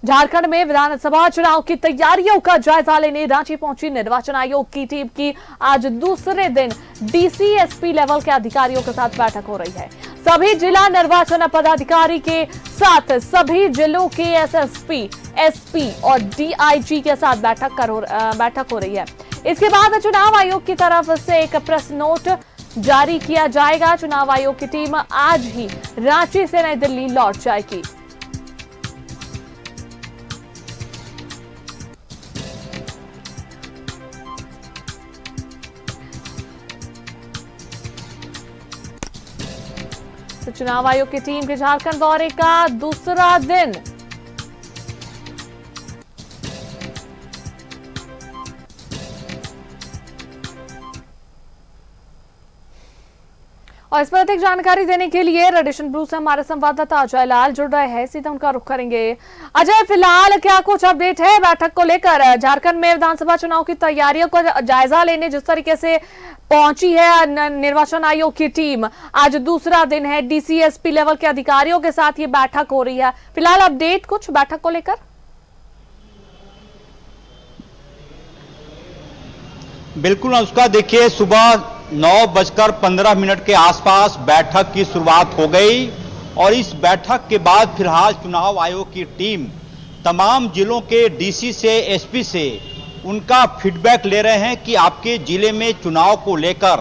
झारखंड में विधानसभा चुनाव की तैयारियों का जायजा लेने रांची पहुंची निर्वाचन आयोग की टीम की आज दूसरे दिन डीसी एसपी लेवल के अधिकारियों के साथ बैठक हो रही है। सभी जिला निर्वाचन पदाधिकारी के साथ सभी जिलों के एसएसपी, एसपी और डीआईजी के साथ बैठक हो रही है। इसके बाद चुनाव आयोग की तरफ से एक प्रेस नोट जारी किया जाएगा। चुनाव आयोग की टीम आज ही रांची से नई दिल्ली लौट जाएगी। तो चुनाव आयोग की टीम के झारखंड दौरे का दूसरा दिन। और इस पर अधिक जानकारी देने के लिए रेड एशन ब्लू से हमारे संवाददाता अजय लाल जुड़ रहे हैं, सीधा उनका रुख करेंगे। अजय, फिलहाल क्या कुछ अपडेट है बैठक को लेकर? झारखंड में विधानसभा चुनाव की तैयारियों को जायजा लेने जिस तरीके से पहुंची है निर्वाचन आयोग की टीम, आज दूसरा दिन है, डीसी एसपी लेवल के अधिकारियों के साथ ये बैठक हो रही है। फिलहाल अपडेट कुछ बैठक को लेकर? बिल्कुल उसका देखिए, सुबह 9:15 के आसपास बैठक की शुरुआत हो गई और इस बैठक के बाद फिलहाल चुनाव आयोग की टीम तमाम जिलों के डीसी से, एसपी से उनका फीडबैक ले रहे हैं कि आपके जिले में चुनाव को लेकर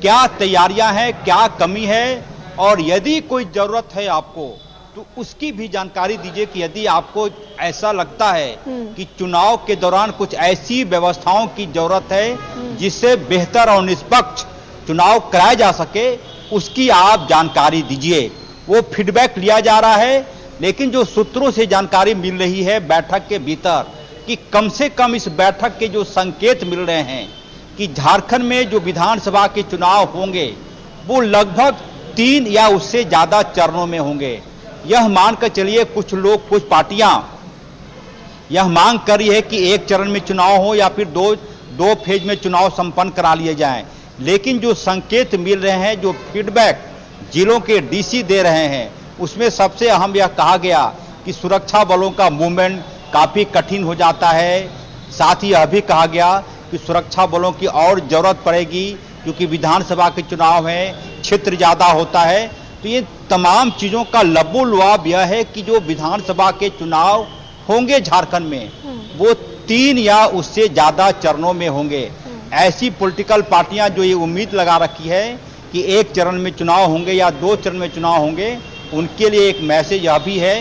क्या तैयारियां हैं, क्या कमी है और यदि कोई जरूरत है आपको तो उसकी भी जानकारी दीजिए कि यदि आपको ऐसा लगता है कि चुनाव के दौरान कुछ ऐसी व्यवस्थाओं की जरूरत है जिससे बेहतर और निष्पक्ष चुनाव कराया जा सके, उसकी आप जानकारी दीजिए। वो फीडबैक लिया जा रहा है, लेकिन जो सूत्रों से जानकारी मिल रही है बैठक के भीतर कि कम से कम इस बैठक के जो संकेत मिल रहे हैं कि झारखंड में जो विधानसभा के चुनाव होंगे वो लगभग 3 या उससे ज्यादा चरणों में होंगे। यह मानकर चलिए कुछ लोग, कुछ पार्टियां यह मांग कर रही है कि एक चरण में चुनाव हो या फिर दो फेज में चुनाव संपन्न करा लिए जाएं, लेकिन जो संकेत मिल रहे हैं, जो फीडबैक जिलों के डीसी दे रहे हैं, उसमें सबसे अहम यह कहा गया कि सुरक्षा बलों का मूवमेंट काफी कठिन हो जाता है। साथ ही यह भी कहा गया कि सुरक्षा बलों की और जरूरत पड़ेगी क्योंकि विधानसभा के चुनाव है, क्षेत्र ज्यादा होता है। तो ये तमाम चीजों का लबोलुआब यह है कि जो विधानसभा के चुनाव होंगे झारखंड में वो 3 या उससे ज्यादा चरणों में होंगे। ऐसी पॉलिटिकल पार्टियां जो ये उम्मीद लगा रखी है कि एक चरण में चुनाव होंगे या 2 चरण में चुनाव होंगे, उनके लिए एक मैसेज यह भी है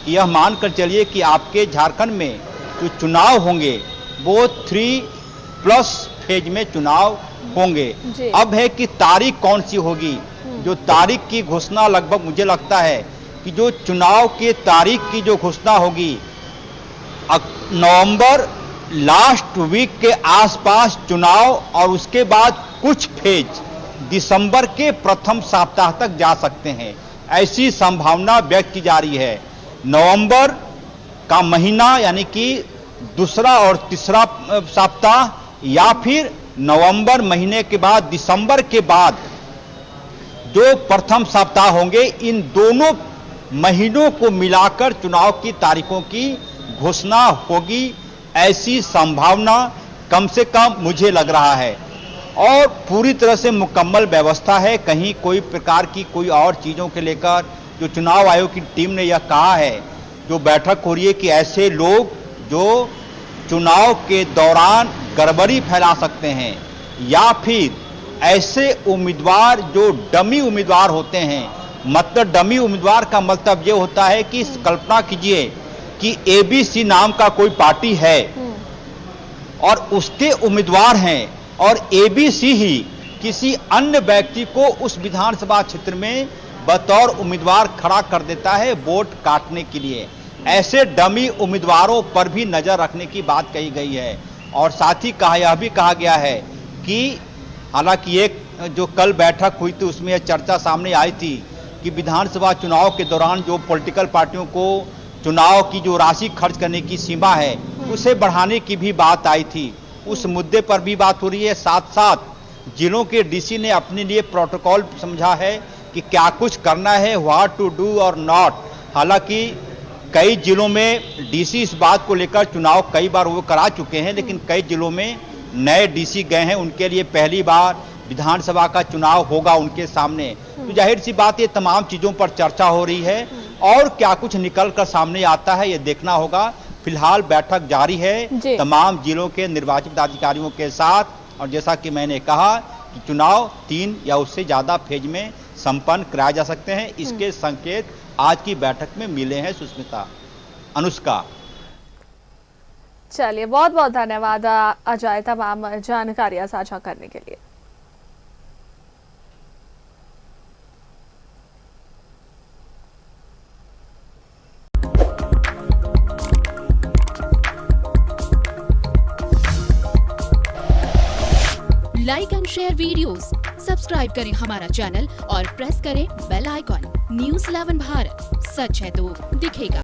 कि यह मानकर चलिए कि आपके झारखंड में जो चुनाव होंगे वो 3+ फेज में चुनाव होंगे। अब है कि तारीख कौन सी होगी, जो तारीख की घोषणा लगभग मुझे लगता है कि जो चुनाव के तारीख की जो घोषणा होगी नवंबर लास्ट वीक के आसपास चुनाव और उसके बाद कुछ फेज दिसंबर के प्रथम सप्ताह तक जा सकते हैं, ऐसी संभावना व्यक्त की जा रही है। नवंबर का महीना यानी कि दूसरा और तीसरा सप्ताह या फिर नवंबर महीने के बाद दिसंबर के बाद जो प्रथम सप्ताह होंगे, इन दोनों महीनों को मिलाकर चुनाव की तारीखों की घोषणा होगी, ऐसी संभावना कम से कम मुझे लग रहा है। और पूरी तरह से मुकम्मल व्यवस्था है, कहीं कोई प्रकार की कोई और चीजों के लेकर जो चुनाव आयोग की टीम ने यह कहा है, जो बैठक हो रही है कि ऐसे लोग जो चुनाव के दौरान गड़बड़ी फैला सकते हैं या फिर ऐसे उम्मीदवार जो डमी उम्मीदवार होते हैं, मतलब डमी उम्मीदवार का मतलब ये होता है कि कल्पना कीजिए कि एबीसी नाम का कोई पार्टी है और उसके उम्मीदवार हैं और एबीसी ही किसी अन्य व्यक्ति को उस विधानसभा क्षेत्र में बतौर उम्मीदवार खड़ा कर देता है वोट काटने के लिए। ऐसे डमी उम्मीदवारों पर भी नजर रखने की बात कही गई है। और साथ ही यह भी कहा गया है कि हालांकि एक जो कल बैठक हुई थी उसमें यह चर्चा सामने आई थी कि विधानसभा चुनाव के दौरान जो पॉलिटिकल पार्टियों को चुनाव की जो राशि खर्च करने की सीमा है उसे बढ़ाने की भी बात आई थी। उस मुद्दे पर भी बात हो रही है। साथ साथ जिलों के डीसी ने अपने लिए प्रोटोकॉल समझा है कि क्या कुछ करना है, व्हाट टू डू और नॉट। हालांकि कई जिलों में डीसी इस बात को लेकर चुनाव कई बार वो करा चुके हैं, लेकिन कई जिलों में नए डीसी गए हैं, उनके लिए पहली बार विधानसभा का चुनाव होगा उनके सामने। तो जाहिर सी बात, ये तमाम चीजों पर चर्चा हो रही है और क्या कुछ निकल कर सामने आता है ये देखना होगा। फिलहाल बैठक जारी है तमाम जिलों के निर्वाचित पदाधिकारियों के साथ, और जैसा कि मैंने कहा कि चुनाव 3 या उससे ज्यादा फेज में संपन्न कराए जा सकते हैं, इसके संकेत आज की बैठक में मिले हैं। सुष्मिता, अनुष्का। चलिए, बहुत बहुत धन्यवाद अजय तमाम जानकारियां साझा करने के लिए। Like and share videos, subscribe करें हमारा चैनल और प्रेस करें बेल आइकॉन। न्यूज़ 11 भारत, सच है तो दिखेगा।